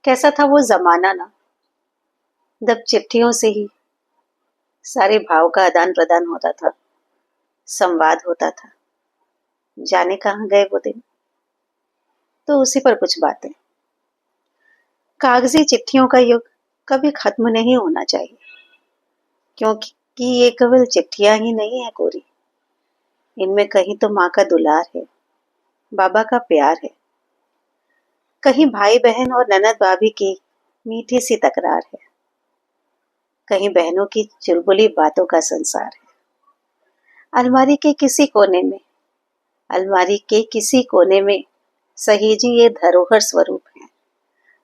कैसा था वो जमाना ना, जब चिट्ठियों से ही सारे भाव का आदान प्रदान होता था, संवाद होता था। जाने कहाँ गए वो दिन। तो उसी पर कुछ बातें। कागजी चिट्ठियों का युग कभी खत्म नहीं होना चाहिए, क्योंकि ये केवल चिट्ठियां ही नहीं है कोरी। इनमें कहीं तो माँ का दुलार है, बाबा का प्यार है, कहीं भाई बहन और ननद भाभी की मीठी सी तकरार है, कहीं बहनों की चुलबुली बातों का संसार है। अलमारी के किसी कोने में अलमारी के किसी कोने में सहेजी ये धरोहर स्वरूप है,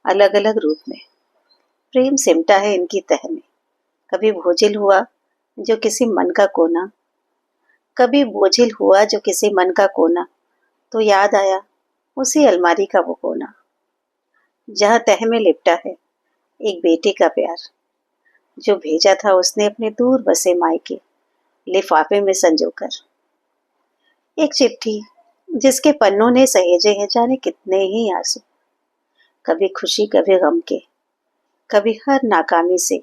अलग अलग रूप में। प्रेम सिमटा है इनकी तह में। कभी बोझिल हुआ जो किसी मन का कोना, कभी बोझिल हुआ जो किसी मन का कोना, तो याद आया उसी अलमारी का वो कोना, जहाँ तह में लिपटा है एक बेटे का प्यार, जो भेजा था उसने अपने दूर बसे मायके लिफाफे में संजोकर। एक चिट्ठी जिसके पन्नों ने सहेजे हैं जाने कितने ही आंसू, कभी खुशी कभी गम के, कभी हर नाकामी से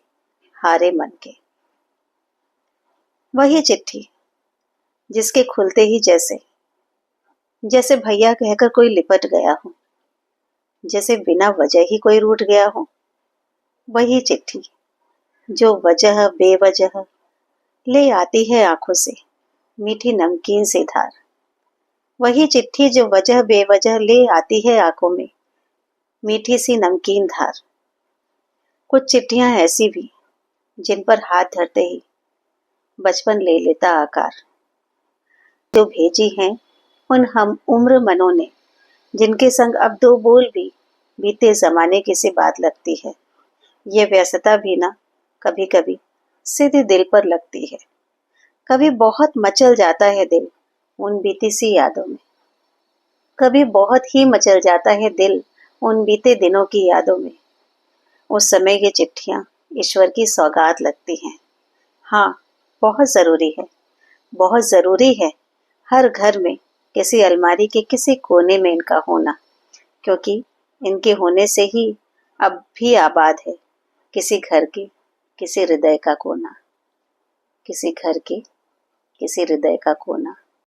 हारे मन के। वही चिट्ठी जिसके खुलते ही जैसे जैसे भैया कहकर कोई लिपट गया हो, जैसे बिना वजह ही कोई रूठ गया हो। वही चिट्ठी जो वजह बेवजह ले आती है आंखों से मीठी नमकीन सी धार। वही चिट्ठी जो वजह बेवजह ले आती है आंखों में मीठी सी नमकीन धार। कुछ चिट्ठियां ऐसी भी जिन पर हाथ धरते ही बचपन ले लेता आकार, जो भेजी हैं उन हम उम्र मनों ने, जिनके संग अब दो बोल भी बीते जमाने की सी बात लगती है। ये व्यस्तता भी ना कभी कभी सीधे दिल पर लगती है। कभी बहुत मचल जाता है दिल उन बीती सी यादों में, कभी बहुत ही मचल जाता है दिल उन बीते दिनों की यादों में। उस समय ये चिट्ठियां ईश्वर की सौगात लगती हैं। हाँ, बहुत ज़रूरी है, बहुत ज़रूरी है हर घर में किसी अलमारी के किसी कोने में इनका होना, क्योंकि इनके होने से ही अब भी आबाद है किसी घर के किसी हृदय का कोना, किसी घर के किसी हृदय का कोना।